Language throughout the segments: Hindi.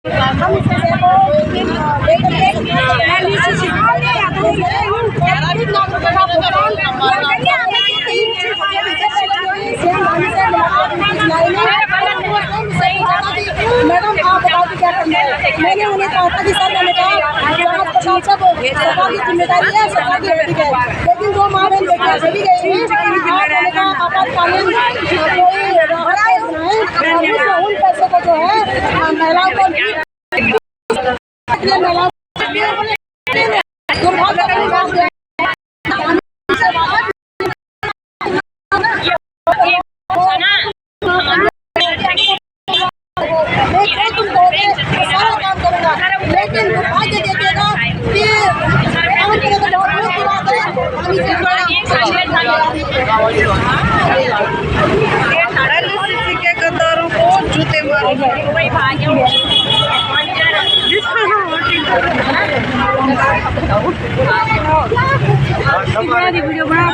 हम इस विषय को मैडम आप बताओ कि क्या करना है। मैंने उन्हें कहा था कि सर मैंने कहा सब सरकार की जिम्मेदारी है, सरकार की ड्यूटी है, लेकिन जो माँ बहन बेटियाँ चली गई हैं मैंने कहा आपातकालीन उन पैसों को जो है महिलाओं को सारा काम करूँगा, लेकिन दुर्भाग्य देखिएगा कि के कतारों को जूते वीडियो बना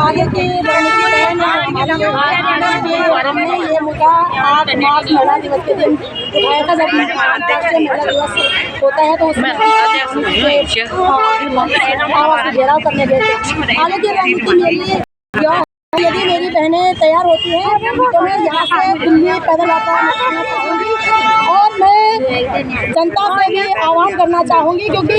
आगे की हमने ये मुद्दा 8 मार्च महिला दिवस के दिन उठाया था। जब महिला दिवस होता है तो उसमें आवाज़ घेराव करने गए थे। आगे की रणनीति मेरी यदि मेरी बहनें तैयार होती हैं तो मैं यहाँ से दिल्ली पैदल यात्रा करना चाहूँगी और मैं जनता से भी आह्वान करना चाहूँगी, क्योंकि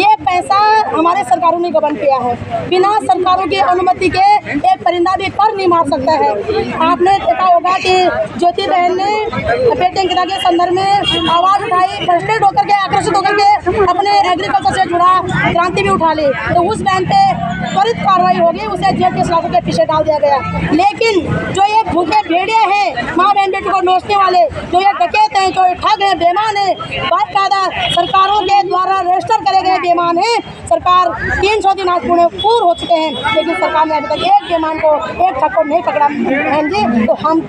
ये पैसा हमारे सरकारों ने गबन किया है। बिना सरकारों की अनुमति के एक परिंदा भी पर नहीं मार सकता है। आपने देखा होगा कि ज्योति बहन ने बेटी अंकिता के संदर्भ में आवाज़ उठाई, फ्रस्ट्रेट होकर के आकर्षित होकर के अपने एग्रीकल्चर से जुड़ा क्रांति भी उठा ली, तो उस बहन पे त्वरित कार्रवाई होगी, उसे जेल के सलाखों के पीछे डाल दिया गया। लेकिन जो ये भूखे भेड़िए हैं, माँ बहन बेटी को नोचने वाले, जो ये डकैत हैं, जो ये ठग हैं, बेईमान हैं, बाकायदा सरकारों के द्वारा रजिस्टर करे गए बेईमान हैं। सरकार 300 दिन आज पूर्ण हो चुके हैं, लेकिन सरकार ने अभी तक एक बेईमान को, एक ठग को नहीं पकड़ा। बहन जी, तो हम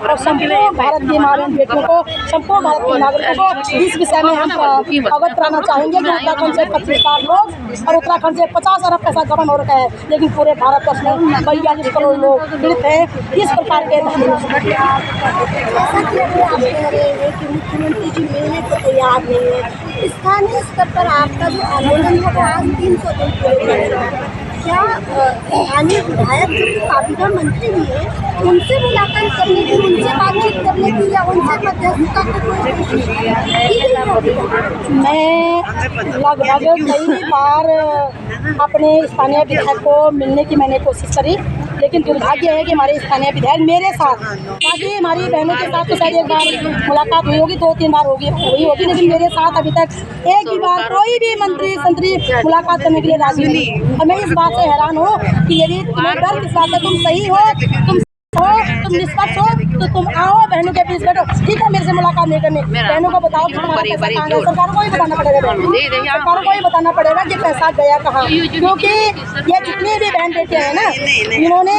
और संपूर्ण भारत की माँ बहन बेटियों को, संपूर्ण भारत के नागरिकों को इस विषय में हम अवगत कराना चाहेंगे कि उत्तराखंड से 25 लाख लोग और उत्तराखंड से 50 अरब पैसा गबन हो रखा है, लेकिन पूरे भारतवर्ष में 42 करोड़ लोग पीड़ित हैं इस प्रकार के। मुख्यमंत्री जी मिलने को तैयार नहीं है। स्थानीय स्तर पर आपका जो आंदोलन होगा आज 300 दिन पूरे कर रहा है, क्या स्थानीय विधायक जो काबीना मंत्री भी है उनसे मुलाकात करने की, उनसे बातचीत करने की या उनसे मध्यस्थता की कोई कोशिश मैं लगभग कई बार अपने स्थानीय विधायक को मिलने की मैंने कोशिश करी, लेकिन दुर्भाग्य है कि हमारे स्थानीय विधायक मेरे साथ, बाकी हमारी बहनों के साथ तो शायद एक बार मुलाकात हुई होगी, 2-3 बार हुई होगी, लेकिन मेरे साथ अभी तक एक भी बार कोई भी मंत्री संतरी मुलाकात करने के लिए राजी नहीं। और मैं इस बात से हैरान हूँ कि यदि तुम्हें डर किस बात है, तुम सही हो, तुम निष्पक्ष हो, तो तुम आओ बहनों के बीच बैठो। ठीक है, मेरे से मुलाकात नहीं करनी, बहनों को बताओ कि हमारा पैसा कहाँ गया। सरकारों को ही बताना पड़ेगा, सरकारों को ही बताना पड़ेगा कि पैसा गया कहाँ, क्योंकि ये जितनी भी बहन बेटियाँ हैं ना, इन्होंने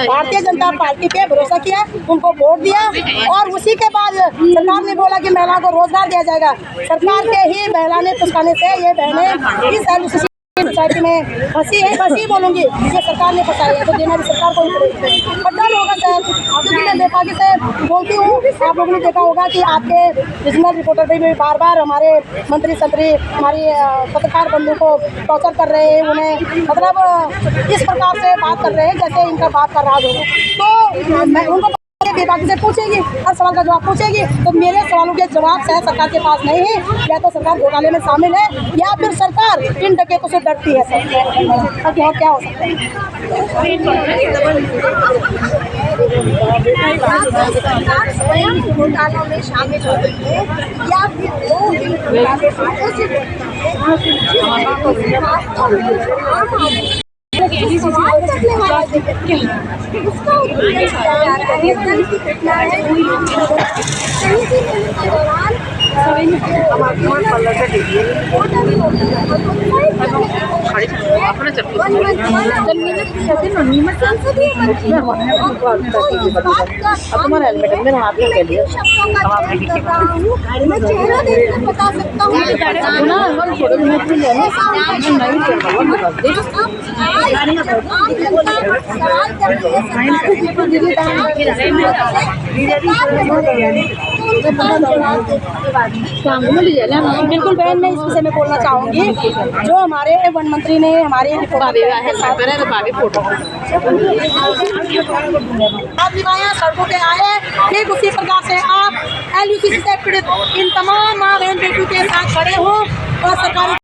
भारतीय जनता पार्टी पे भरोसा किया, उनको वोट दिया और उसी के बाद सरकार ने बोला कि महिलाओं को रोजगार दिया जाएगा। सरकार के ही बहलाने फुसलाने से ये बहनें इस सोसाइटी में फंसी बोलूँगी, ये सरकार ने फंसाई है, तो देना भी सरकार को ही पड़ेगा। बदल होगा शायद, क्योंकि मैं बेपाकी से बोलती हूँ। आप लोगों ने देखा होगा कि आपके रीजनल रिपोर्टर भी बार बार हमारे मंत्री संतरी, हमारी पत्रकार बंधु को टॉर्चर कर रहे हैं, उन्हें मतलब इस प्रकार से बात कर रहे हैं जैसे इनका बात का राज हो। तो मैं उनको बेबाकी से पूछेगी, हर सवाल का जवाब पूछेगी, तो मेरे सवालों के जवाब शायद सरकार के पास नहीं है, या तो सरकार घोटाले में शामिल है या फिर सरकार इन डकैतों से डरती है। अब और क्या हो सकता है। स्वयं घोटालों में शामिल हो गई है या फिर उसका अपना तुम्हारा हेलमेट मेरे हाथ में ले लिया मैं चेहरा देखकर बता सकता हूँ बिल्कुल बहन, मैं इस विषय में बोलना चाहूँगी, जो हमारे वन मंत्री ने हमारे आप यहाँ सड़कों पे आए, ठीक उसी प्रकार से आप LUCC से पीड़ित इन तमाम माँ बहन बेटियों के साथ खड़े हो और सरकार